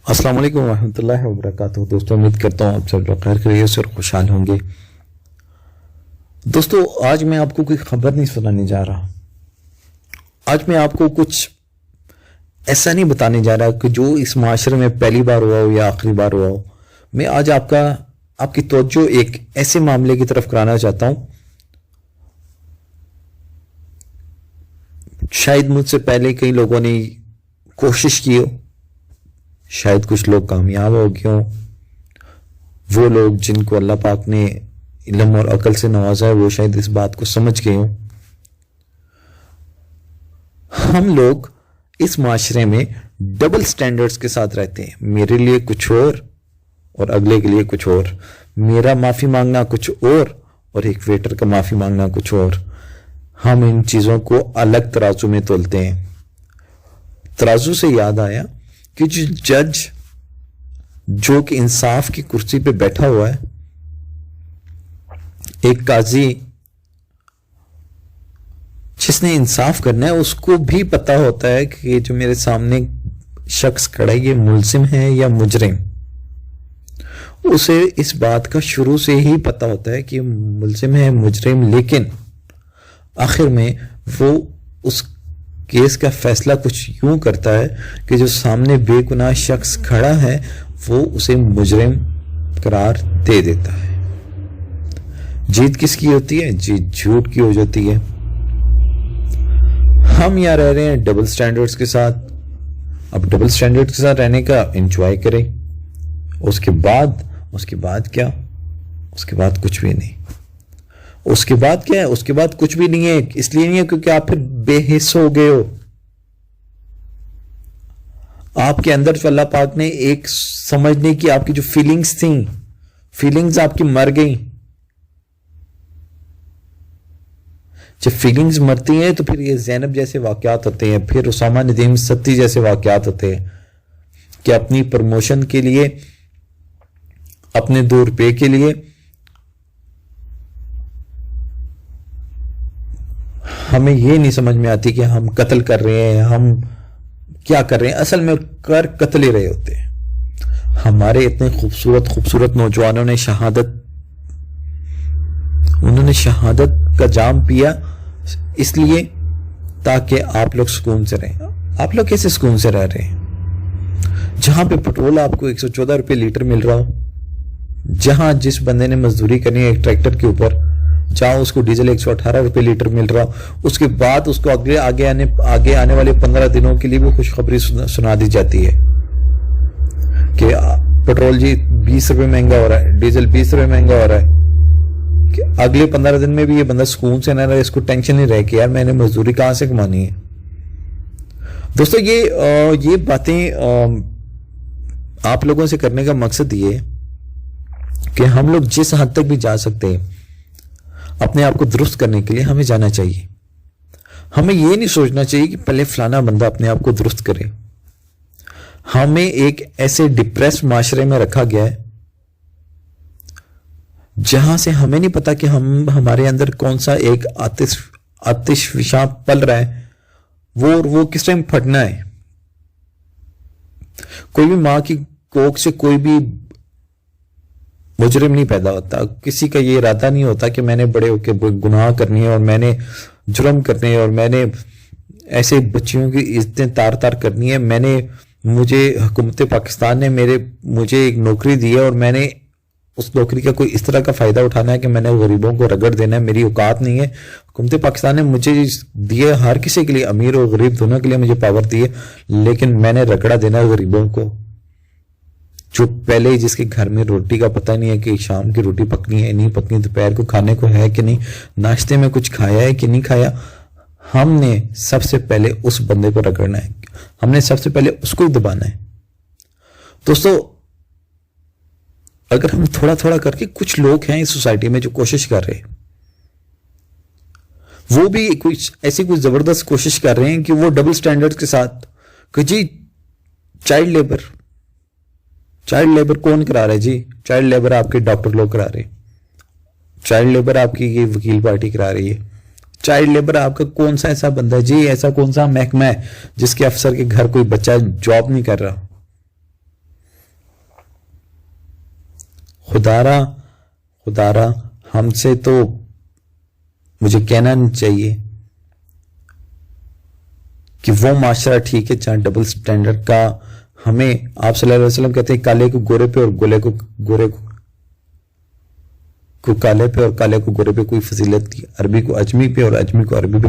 अस्सलाम वालेकुम रहमतुल्लाहि व बरकातुहू। दोस्तों, उम्मीद करता हूँ आप सब लोग खैर खैरियत से और खुशहाल होंगे। दोस्तों, आज मैं आपको कोई खबर नहीं सुनाने जा रहा। आज मैं आपको कुछ ऐसा नहीं बताने जा रहा कि जो इस माशरे में पहली बार हुआ हो या आखिरी बार हुआ हो। मैं आज आपकी तवज्जो एक ऐसे मामले की तरफ कराना चाहता हूं, शायद मुझसे पहले कई लोगों ने कोशिश की हो, शायद कुछ लोग कामयाब हो गए हों। वो लोग जिनको अल्लाह पाक ने इल्म और अकल से नवाजा है वो शायद इस बात को समझ गए हों। हम लोग इस माशरे में डबल स्टैंडर्ड्स के साथ रहते हैं। मेरे लिए कुछ और अगले के लिए कुछ और। मेरा माफी मांगना कुछ और एक वेटर का माफी मांगना कुछ और। हम इन चीजों को अलग तराजू में तोलते हैं। तराजू से याद आया कि जो जज जो कि इंसाफ की कुर्सी पे बैठा हुआ है, एक काजी जिसने इंसाफ करना है, उसको भी पता होता है कि जो मेरे सामने शख्स खड़ा है ये मुल्जिम है या मुजरिम। उसे इस बात का शुरू से ही पता होता है कि मुल्जिम है मुजरिम, लेकिन आखिर में वो उस केस का फैसला कुछ यूं करता है कि जो सामने बेगुनाह शख्स खड़ा है वो उसे मुजरिम करार दे देता है। जीत किसकी होती है? जीत झूठ की हो जाती है। हम यहां रह रहे हैं डबल स्टैंडर्ड्स के साथ। अब डबल स्टैंडर्ड्स के साथ रहने का एंजॉय करें। उसके बाद क्या? उसके बाद कुछ भी नहीं। उसके बाद क्या है? उसके बाद कुछ भी नहीं है। इसलिए नहीं है क्योंकि आप फिर बेहिस हो गए हो। आपके अंदर जो अल्लाह पाक ने एक समझने की आपकी जो फीलिंग्स थी, फीलिंग्स आपकी मर गई। जब फीलिंग्स मरती हैं तो फिर ये ज़ैनब जैसे वाकयात होते हैं, फिर उसामा नदीम सत्ती जैसे वाकयात होते हैं कि अपनी प्रमोशन के लिए, अपने 2 रुपए के लिए हमें ये नहीं समझ में आती कि हम कत्ल कर रहे हैं, हम क्या कर रहे हैं। असल में कर कत्ल ही रहे होते हैं। हमारे इतने खूबसूरत नौजवानों ने शहादत का जाम पिया इसलिए ताकि आप लोग सुकून से रहें। आप लोग कैसे सुकून से रह रहे हैं जहां पे पेट्रोल आपको 114 रुपए लीटर मिल रहा हो, जहां जिस बंदे ने मजदूरी करनी है एक ट्रैक्टर के ऊपर, जहां उसको डीजल 118 रुपए लीटर मिल रहा हो, उसके बाद उसको आगे आने वाले 15 दिनों के लिए भी खुशखबरी सुना दी जाती है कि पेट्रोल जी 20 रुपए महंगा हो रहा है, डीजल 20 रुपए महंगा हो रहा है। कि अगले 15 दिन में भी ये बंदा सुकून से ना रहे, इसको टेंशन नहीं रहे कि यार मैंने मजदूरी कहां से कमानी है। दोस्तों, ये बातें आप लोगों से करने का मकसद ये कि हम लोग जिस हद तक भी जा सकते हैं अपने आप को दुरुस्त करने के लिए हमें जाना चाहिए। हमें यह नहीं सोचना चाहिए कि पहले फलाना बंदा अपने आप को दुरुस्त करे। हमें एक ऐसे डिप्रेस माशरे में रखा गया है जहां से हमें नहीं पता कि हमारे अंदर कौन सा एक आतिश विषा पल रहा है, वो किस टाइम फटना है। कोई भी मां की कोख से कोई भी मुजरिम नहीं पैदा होता। किसी का ये इरादा नहीं होता कि मैंने बड़े होकर गुनाह करनी है और मैंने जुर्म करने है और मैंने ऐसे बच्चियों की इज्जतें तार करनी है। मुझे हुकूमत पाकिस्तान ने मुझे एक नौकरी दी है और मैंने उस नौकरी का कोई इस तरह का फायदा उठाना है कि मैंने गरीबों को रगड़ देना है। मेरी औकात नहीं है। हुकूमत पाकिस्तान ने मुझे दिए, हर किसी के लिए, अमीर और गरीब दोनों के लिए मुझे पावर दी है, लेकिन मैंने रगड़ा देना है गरीबों को, जो पहले ही जिसके घर में रोटी का पता नहीं है कि शाम की रोटी पकनी है नहीं पकनी, दोपहर को खाने को है कि नहीं, नाश्ते में कुछ खाया है कि नहीं खाया। हमने सबसे पहले उस बंदे को रगड़ना है, हमने सबसे पहले उसको ही दबाना है। दोस्तों, अगर हम थोड़ा थोड़ा करके, कुछ लोग हैं इस सोसाइटी में जो कोशिश कर रहे हैं, वो भी ऐसी कोई जबरदस्त कोशिश कर रहे हैं कि वो डबल स्टैंडर्ड्स के साथ कि जी चाइल्ड लेबर कौन करा रहा है जी? चाइल्ड लेबर आपके डॉक्टर लोग करा रहे हैं, चाइल्ड लेबर आपकी ये वकील पार्टी करा रही है, चाइल्ड लेबर आपका कौन सा ऐसा बंदा है जी, ऐसा कौन सा महकमा है जिसके अफसर के घर कोई बच्चा जॉब नहीं कर रहा? खुदारा हमसे तो मुझे कहना नहीं चाहिए कि वो माशरा ठीक है जहां डबल स्टैंडर्ड का हमें आप सल्लल्लाहु अलैहि वसल्लम कहते हैं काले को गोरे पे और गोरे को काले पे और काले को गोरे पे कोई फजीलत नहीं, अरबी को अजमी पे और अजमी को अरबी पे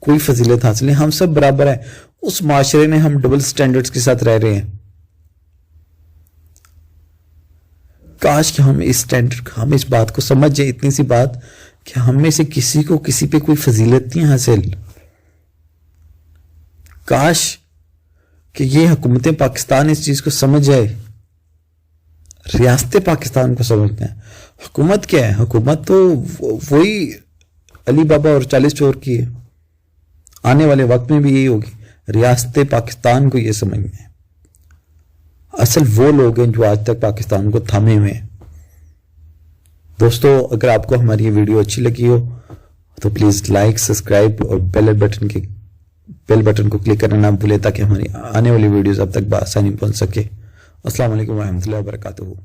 कोई फजीलत हासिल नहीं, हम सब बराबर हैं। उस माशरे में हम डबल स्टैंडर्ड्स के साथ रह रहे हैं। काश कि हम इस बात को समझ जाए, इतनी सी बात कि हम में से किसी को किसी पे कोई फजीलत नहीं हासिल। काश कि ये हुकूमत पाकिस्तान इस चीज को समझ जाए, रियासत पाकिस्तान को समझते हैं। हुकूमत क्या है? हुकूमत तो वही अली बाबा और 40 चोर की है, आने वाले वक्त में भी यही होगी। रियासत पाकिस्तान को ये समझना है। असल वो लोग हैं जो आज तक पाकिस्तान को थामे हुए हैं। दोस्तों, अगर आपको हमारी ये वीडियो अच्छी लगी हो तो प्लीज लाइक, सब्सक्राइब और बेल बटन को क्लिक करना ना भूलें ताकि हमारी आने वाली वीडियोस अब तक बआसानी पहुंच सके। अस्सलाम वालेकुम रहमतुल्लाहि व बरकातुहू।